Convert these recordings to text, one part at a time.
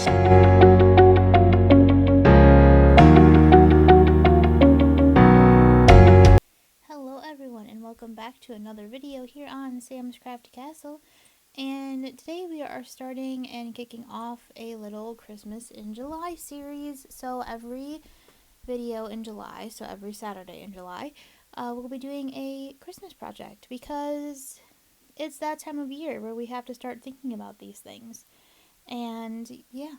Hello everyone and welcome back to another video here on Sam's Crafty Castle, and today we are starting and kicking off a little Christmas in July series. So every video in July, so every Saturday in July, we'll be doing a Christmas project because it's that time of year where we have to start thinking about these things. And yeah,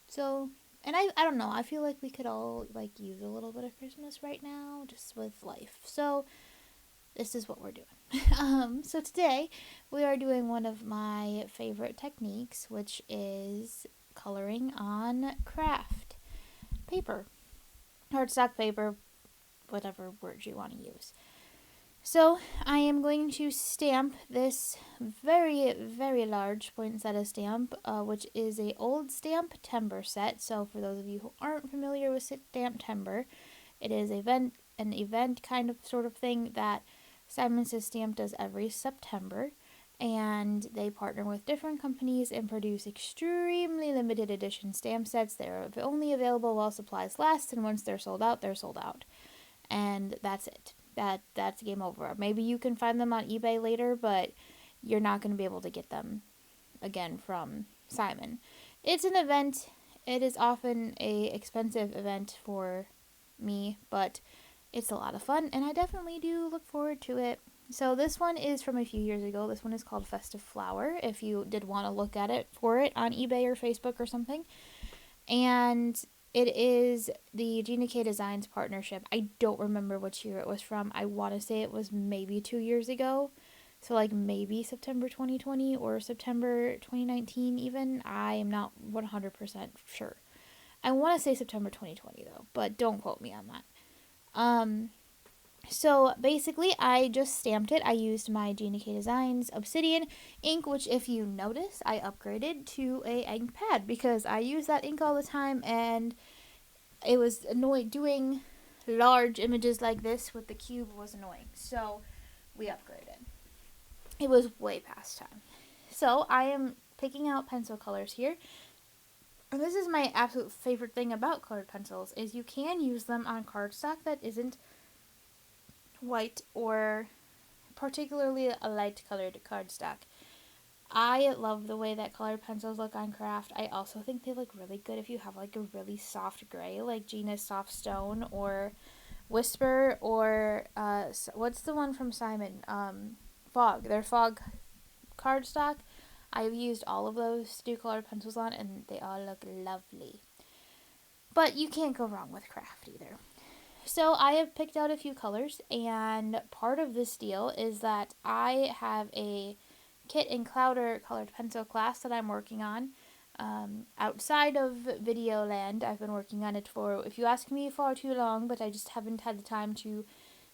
so and I don't know, I feel like we could all like use a little bit of Christmas right now just with life. So this is what we're doing. So today we are doing one of my favorite techniques, which is coloring on Kraft paper, cardstock paper, whatever words you want to use. So I am going to stamp this very, very large poinsettia stamp, which is a old Stamptember set. So for those of you who aren't familiar with Stamptember, it is an event kind of sort of thing that Says Stamp does every September, and they partner with different companies and produce extremely limited edition stamp sets. They're only available while supplies last, and once they're sold out, they're sold out. And that's it. That's game over. Maybe you can find them on eBay later, but you're not going to be able to get them again from Simon. It's an event. It is often a expensive event for me, but it's a lot of fun, and I definitely do look forward to it. So this one is from a few years ago. This one is called Festive Flower, if you did want to look at it for it on eBay or Facebook or something. And it is the Gina K Designs partnership. I don't remember which year it was from. I want to say it was maybe 2 years ago. So like maybe September 2020 or September 2019 even. I am not 100% sure. I want to say September 2020 though, but don't quote me on that. So basically I just stamped it. I used my Gina K Designs Obsidian ink, which if you notice, I upgraded to a ink pad because I use that ink all the time and it was annoying. Doing large images like this with the cube was annoying. So we upgraded. It was way past time. So I am picking out pencil colors here. And this is my absolute favorite thing about colored pencils is you can use them on cardstock that isn't white or particularly a light colored cardstock. I love the way that colored pencils look on Kraft. I also think they look really good if you have like a really soft gray, like Gina's Soft Stone or Whisper or what's the one from Simon? Fog. Their Fog cardstock. I've used all of those to do colored pencils on, and they all look lovely. But you can't go wrong with Kraft either. So I have picked out a few colors, and part of this deal is that I have a Kit and Clowder colored pencil class that I'm working on. Outside of video land, I've been working on it for, if you ask me, far too long, but I just haven't had the time to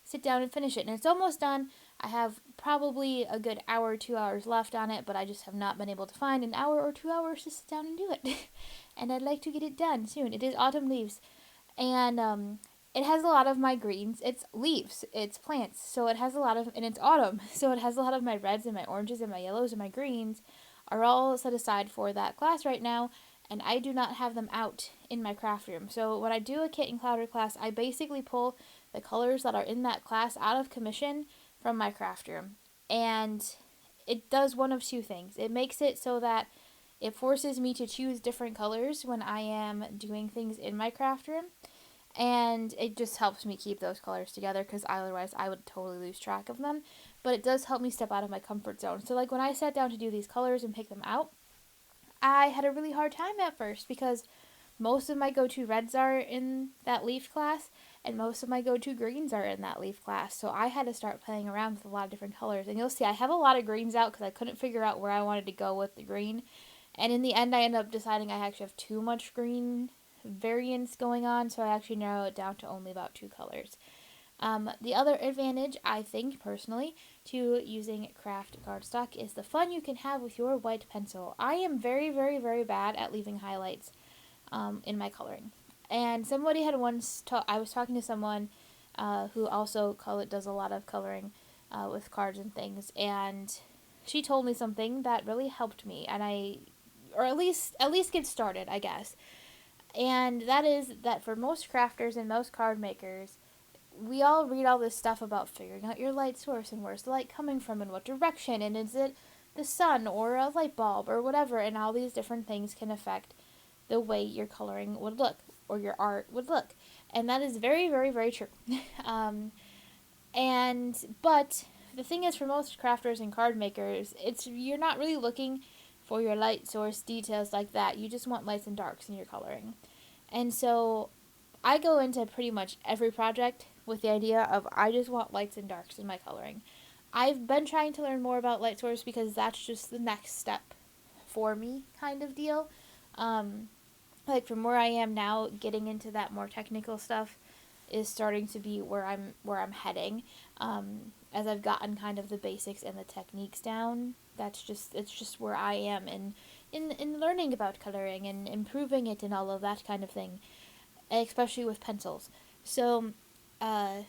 sit down and finish it. And it's almost done. I have probably a good hour or 2 hours left on it, but I just have not been able to find an hour or 2 hours to sit down and do it. And I'd like to get it done soon. It is autumn leaves. And it has a lot of my greens. It's leaves. It's plants. So it has a lot of, and it's autumn. So it has a lot of my reds and my oranges and my yellows and my greens are all set aside for that class right now. And I do not have them out in my craft room. So when I do a Kit and Clowder class, I basically pull the colors that are in that class out of commission from my craft room. And it does one of two things. It makes it so that it forces me to choose different colors when I am doing things in my craft room. And it just helps me keep those colors together because otherwise I would totally lose track of them. But it does help me step out of my comfort zone. So like when I sat down to do these colors and pick them out, I had a really hard time at first because most of my go-to reds are in that leaf class and most of my go-to greens are in that leaf class. So I had to start playing around with a lot of different colors. And you'll see I have a lot of greens out because I couldn't figure out where I wanted to go with the green. And in the end I ended up deciding I actually have too much green variance going on, so I actually narrow it down to only about 2 colors. The other advantage, I think, personally, to using Kraft cardstock is the fun you can have with your white pencil. I am very, very, very bad at leaving highlights in my coloring. And somebody had once, I was talking to someone who also does a lot of coloring with cards and things, and she told me something that really helped me, and I or at least get started, I guess. And that is that for most crafters and most card makers, we all read all this stuff about figuring out your light source and where's the light coming from and what direction, and is it the sun or a light bulb or whatever, and all these different things can affect the way your coloring would look or your art would look. And that is very, very, very true. um, but the thing is, for most crafters and card makers, you're not really looking for your light source details like that. You just want lights and darks in your coloring. And so I go into pretty much every project with the idea of I just want lights and darks in my coloring. I've been trying to learn more about light source because that's just the next step for me, kind of deal. Um, like from where I am now, getting into that more technical stuff is starting to be where I'm heading. As I've gotten kind of the basics and the techniques down, it's just where I am in learning about coloring and improving it and all of that kind of thing, especially with pencils. So, I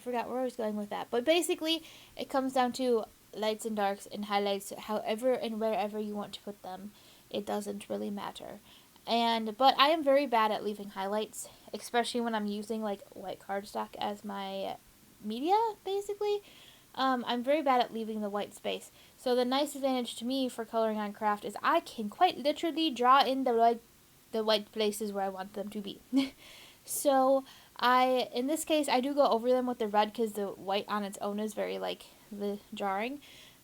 forgot where I was going with that, but basically, it comes down to lights and darks and highlights, however and wherever you want to put them. It doesn't really matter. But I am very bad at leaving highlights, especially when I'm using like white cardstock as my media, basically. I'm very bad at leaving the white space. So the nice advantage to me for coloring on Kraft is I can quite literally draw in the white places where I want them to be. So in this case, I do go over them with the red because the white on its own is very like the jarring.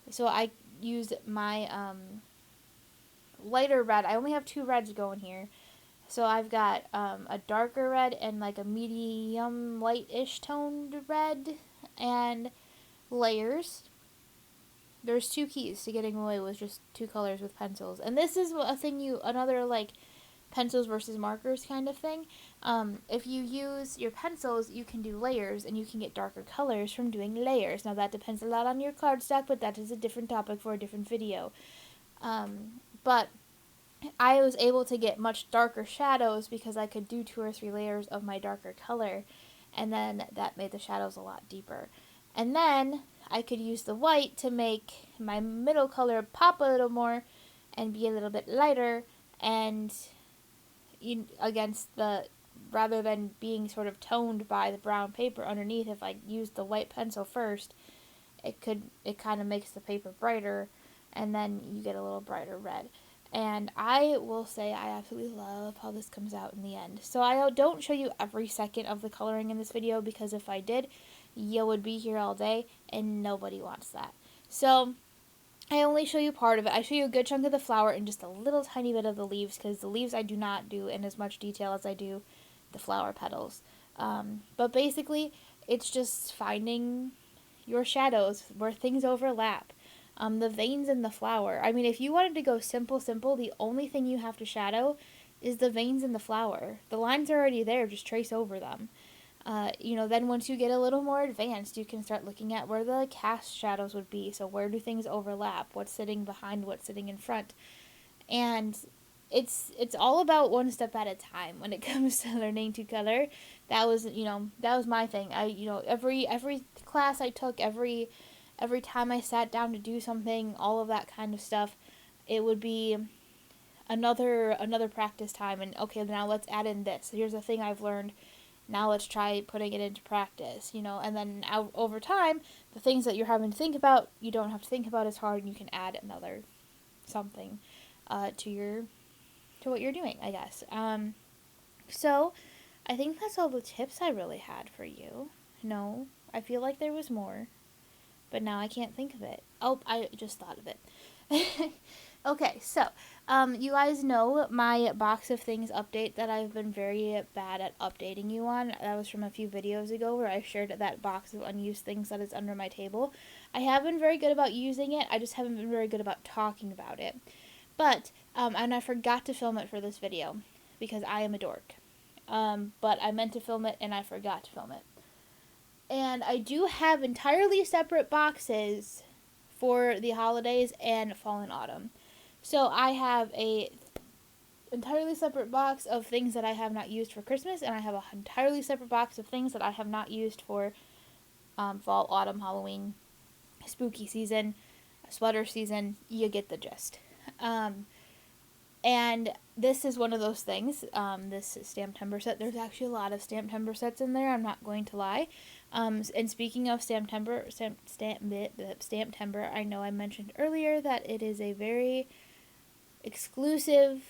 So I use my lighter red. I only have two reds going here. So I've got a darker red and like a medium light-ish toned red and layers. There's two keys to getting away with just two colors with pencils. And this is a thing another like pencils versus markers kind of thing. If you use your pencils, you can do layers and you can get darker colors from doing layers. Now that depends a lot on your cardstock, but that is a different topic for a different video. But I was able to get much darker shadows because I could do 2 or 3 layers of my darker color, and then that made the shadows a lot deeper. And then I could use the white to make my middle color pop a little more and be a little bit lighter, and against rather than being sort of toned by the brown paper underneath, if I used the white pencil first, it kind of makes the paper brighter, and then you get a little brighter red. And I will say I absolutely love how this comes out in the end. So I don't show you every second of the coloring in this video, because if I did, you would be here all day, and nobody wants that. So I only show you part of it. I show you a good chunk of the flower and just a little tiny bit of the leaves, because the leaves I do not do in as much detail as I do the flower petals. But basically, it's just finding your shadows where things overlap. The veins in the flower. I mean, if you wanted to go simple, the only thing you have to shadow is the veins in the flower. The lines are already there, just trace over them. Then once you get a little more advanced, you can start looking at where the cast shadows would be. So where do things overlap? What's sitting behind? What's sitting in front? And it's all about one step at a time when it comes to learning to color. That was my thing. Every class I took, every time I sat down to do something, all of that kind of stuff, it would be another practice time. And okay, now let's add in this. Here's a thing I've learned. Now let's try putting it into practice, and then over time, the things that you're having to think about, you don't have to think about as hard, and you can add another something to what you're doing, I guess. So I think that's all the tips I really had for you. No, I feel like there was more, but now I can't think of it. Oh, I just thought of it. Okay, so you guys know my box of things update that I've been very bad at updating you on. That was from a few videos ago where I shared that box of unused things that is under my table. I have been very good about using it. I just haven't been very good about talking about it. But, and I forgot to film it for this video because I am a dork. But I meant to film it and I forgot to film it. And I do have entirely separate boxes for the holidays and fall and autumn. So I have a entirely separate box of things that I have not used for Christmas, and I have an entirely separate box of things that I have not used for fall, autumn, Halloween, spooky season, sweater season. You get the gist. And this is one of those things, this Stamptember set. There's actually a lot of Stamptember sets in there, I'm not going to lie. And speaking of Stamptember, I know I mentioned earlier that it is a very exclusive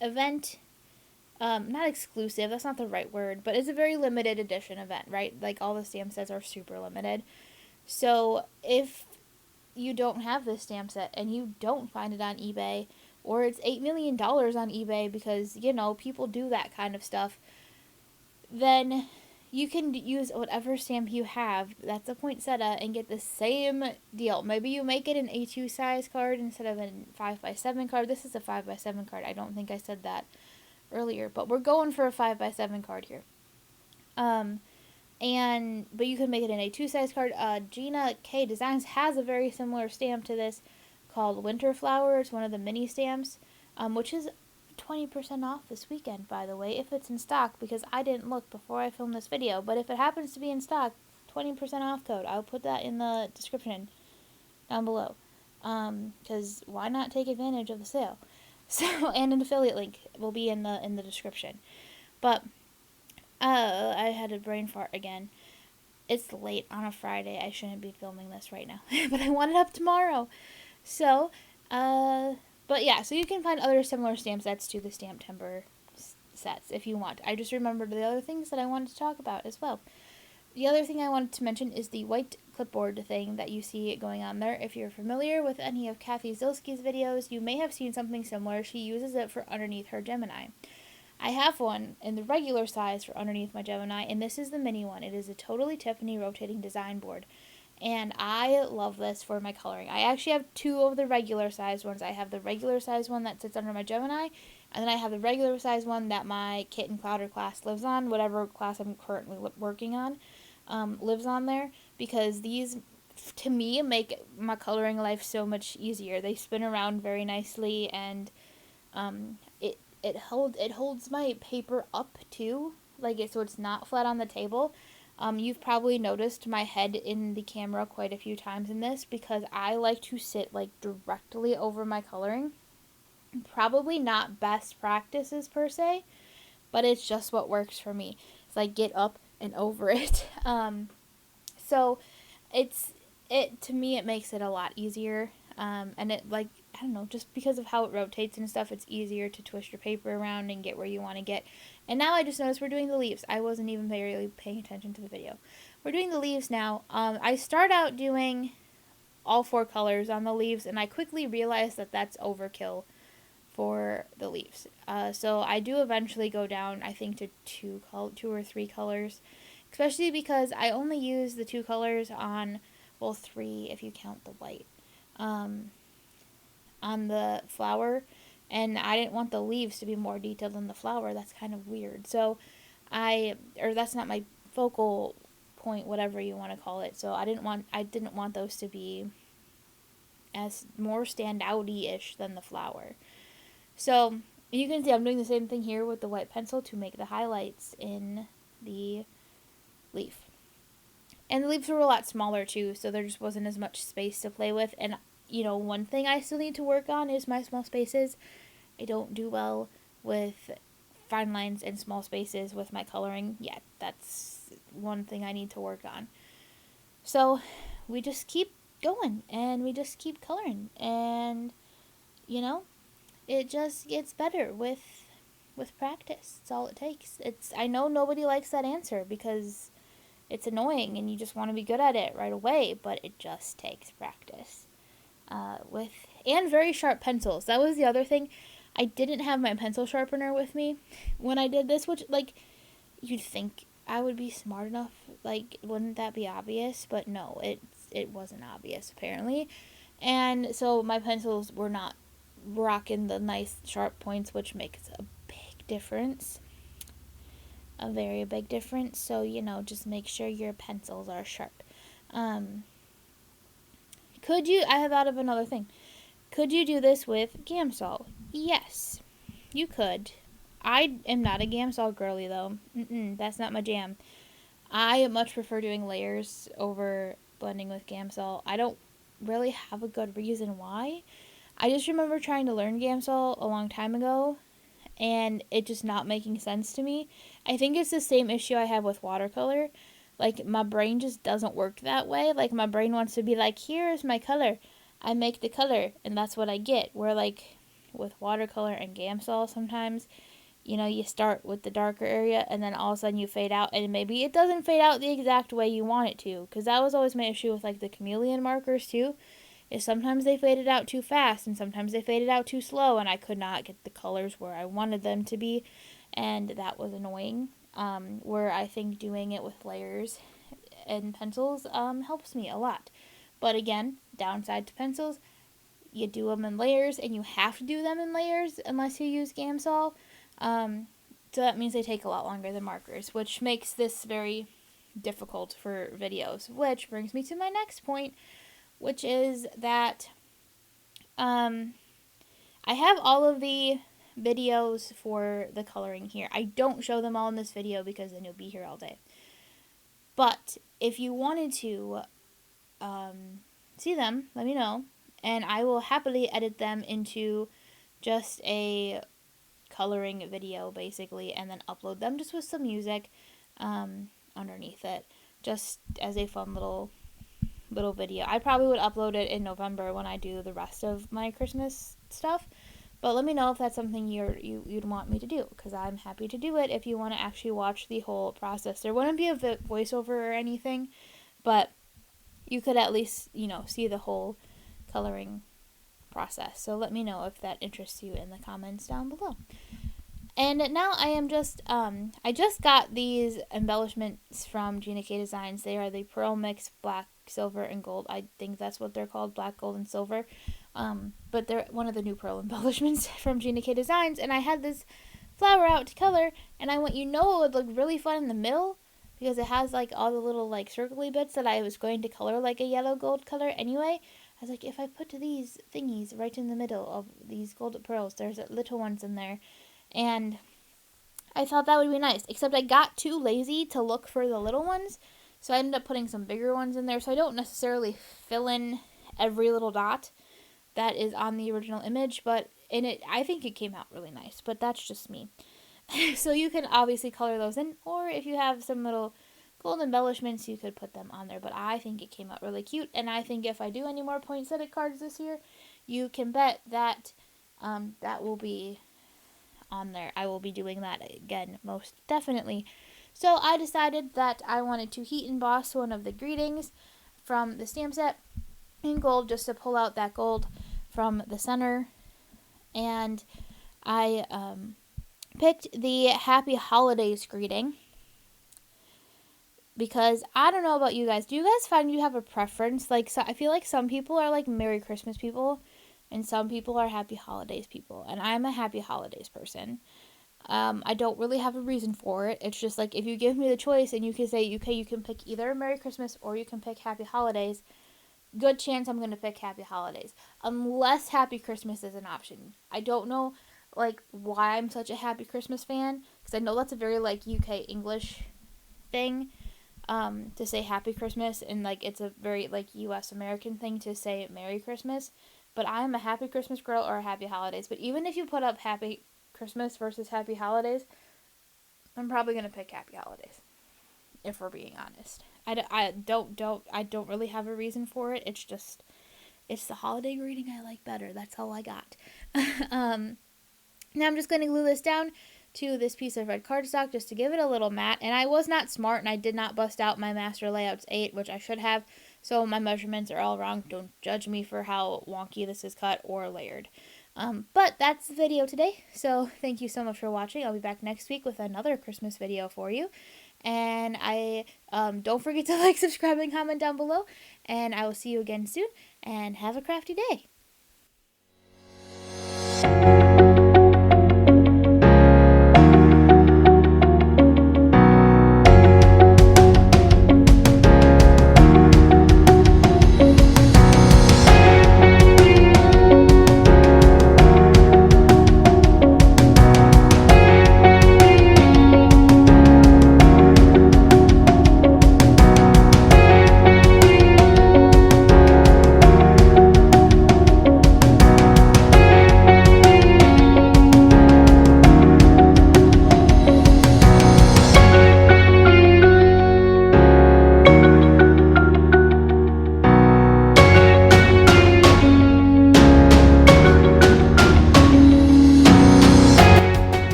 event. Not exclusive, that's not the right word, but it's a very limited edition event, right? Like all the stamp sets are super limited. So if you don't have this stamp set and you don't find it on eBay, or it's $8 million on eBay because, people do that kind of stuff, then you can use whatever stamp you have that's a poinsettia and get the same deal. Maybe you make it an A2 size card instead of a 5x7 card. This is a 5x7 card. I don't think I said that earlier, but we're going for a 5x7 card here. But you can make it an A2 size card. Gina K Designs has a very similar stamp to this called Winter Flower. It's one of the mini stamps, which is 20% off this weekend, by the way, if it's in stock, because I didn't look before I filmed this video. But if it happens to be in stock, 20% off code. I'll put that in the description down below, because why not take advantage of the sale? So, and an affiliate link will be in the description. But I had a brain fart again. It's late on a Friday. I shouldn't be filming this right now, but I want it up tomorrow. So, but yeah, so you can find other similar stamp sets to the Stamptember sets if you want. I just remembered the other things that I wanted to talk about as well. The other thing I wanted to mention is the white clipboard thing that you see going on there. If you're familiar with any of Kathy Zilski's videos, you may have seen something similar. She uses it for underneath her Gemini. I have one in the regular size for underneath my Gemini, and this is the mini one. It is a totally Tiffany rotating design board, and I love this for my coloring. I actually have two of the regular size ones. I have the regular size one that sits under my Gemini, and then I have the regular size one that my Kit and Clouder class lives on, whatever class I'm currently working on, lives on there, because these, to me, make my coloring life so much easier. They spin around very nicely, and it holds my paper up too, so it's not flat on the table. You've probably noticed my head in the camera quite a few times in this, because I like to sit directly over my coloring. Probably not best practices per se, but it's just what works for me. It's get up and over it. So to me it makes it a lot easier. And it I don't know, just because of how it rotates and stuff, it's easier to twist your paper around and get where you want to get. And now I just noticed we're doing the leaves. I wasn't even really paying attention to the video. We're doing the leaves now. I start out doing all 4 colors on the leaves, and I quickly realized that that's overkill for the leaves. So I do eventually go down, I think, to 2 or 3 colors, especially because I only use the 2 colors on, well, 3 if you count the white, on the flower, and I didn't want the leaves to be more detailed than the flower. That's kind of weird. So that's not my focal point, whatever you want to call it. So I didn't want those to be as more standouty-ish than the flower. So you can see I'm doing the same thing here with the white pencil to make the highlights in the leaf. And the leaves were a lot smaller too, so there just wasn't as much space to play with. And one thing I still need to work on is my small spaces. I don't do well with fine lines and small spaces with my coloring yet. That's one thing I need to work on. So we just keep going, and we just keep coloring, and it just gets better with practice. That's all it takes. I know nobody likes that answer because it's annoying and you just want to be good at it right away, but it just takes practice. And very sharp pencils. That was the other thing. I didn't have my pencil sharpener with me when I did this, which, you'd think I would be smart enough. Wouldn't that be obvious? But no, it wasn't obvious, apparently. And so my pencils were not rocking the nice sharp points, which makes a big difference. A very big difference. So, just make sure your pencils are sharp. I thought of another thing. Could you do this with Gamsol? Yes, you could. I am not a Gamsol girly, though. That's not my jam. I much prefer doing layers over blending with Gamsol. I don't really have a good reason why. I just remember trying to learn Gamsol a long time ago and it just not making sense to me. I think it's the same issue I have with watercolor. Like, my brain just doesn't work that way. Like, my brain wants to be like, here's my color. I make the color, and that's what I get. Where, like, with watercolor and Gamsol sometimes, you start with the darker area, and then all of a sudden you fade out, and maybe it doesn't fade out the exact way you want it to. Because that was always my issue with, like, the chameleon markers, too. Is sometimes they faded out too fast and sometimes they faded out too slow and I could not get the colors where I wanted them to be, and that was annoying. Where I think doing it with layers and pencils helps me a lot. But again, downside to pencils, you do them in layers and you have to do them in layers unless you use Gamsol. So that means they take a lot longer than markers, which makes this very difficult for videos. Which brings me to my next point, which is that I have all of the videos for the coloring here. I don't show them all in this video because then you'll be here all day. But if you wanted to see them, let me know, and I will happily edit them into just a coloring video, basically, and then upload them just with some music underneath it, just as a fun little video. I probably would upload it in November when I do the rest of my Christmas stuff. But let me know if that's something you'd want me to do, because I'm happy to do it if you want to actually watch the whole process. There wouldn't be a voiceover or anything, but you could at least, see the whole coloring process. So let me know if that interests you in the comments down below. And now I just got these embellishments from Gina K Designs. They are the Pearl Mix Black, Silver, and Gold. I think that's what they're called, Black, Gold, and Silver. But they're one of the new pearl embellishments from Gina K Designs. And I had this flower out to color, and I went, it would look really fun in the middle, because it has, like, all the little, like, circly bits that I was going to color, like, a yellow gold color anyway. I was like, if I put these thingies right in the middle of these gold pearls, there's little ones in there. And I thought that would be nice, except I got too lazy to look for the little ones, so I ended up putting some bigger ones in there, so I don't necessarily fill in every little dot that is on the original image, but I think it came out really nice, but that's just me. So you can obviously color those in, or if you have some little gold embellishments, you could put them on there, but I think it came out really cute, and I think if I do any more poinsettia cards this year, you can bet that that will be on there. I will be doing that again, most definitely. So I decided that I wanted to heat emboss one of the greetings from the stamp set in gold, just to pull out that gold from the center. And I picked the Happy Holidays greeting, because I don't know about you guys. Do you guys find you have a preference? Like, so I feel like some people are like Merry Christmas people, and some people are Happy Holidays people, and I'm a Happy Holidays person. I don't really have a reason for it. It's just like, if you give me the choice and you can say, okay, you can pick either Merry Christmas or you can pick Happy Holidays, good chance I'm going to pick Happy Holidays, unless Happy Christmas is an option. I don't know, like, why I'm such a Happy Christmas fan, because I know that's a very, like, UK English thing, to say Happy Christmas, and, like, it's a very, like, US American thing to say Merry Christmas. But I'm a Happy Christmas girl or a Happy Holidays. But even if you put up Happy Christmas versus Happy Holidays, I'm probably going to pick Happy Holidays, if we're being honest. I don't really have a reason for it. It's just, it's the holiday greeting I like better. That's all I got. Now I'm just going to glue this down to this piece of red cardstock just to give it a little matte. And I was not smart, and I did not bust out my Master Layouts 8, which I should have. So my measurements are all wrong. Don't judge me for how wonky this is cut or layered. But that's the video today. So thank you so much for watching. I'll be back next week with another Christmas video for you. And don't forget to like, subscribe, and comment down below. And I will see you again soon. And have a crafty day.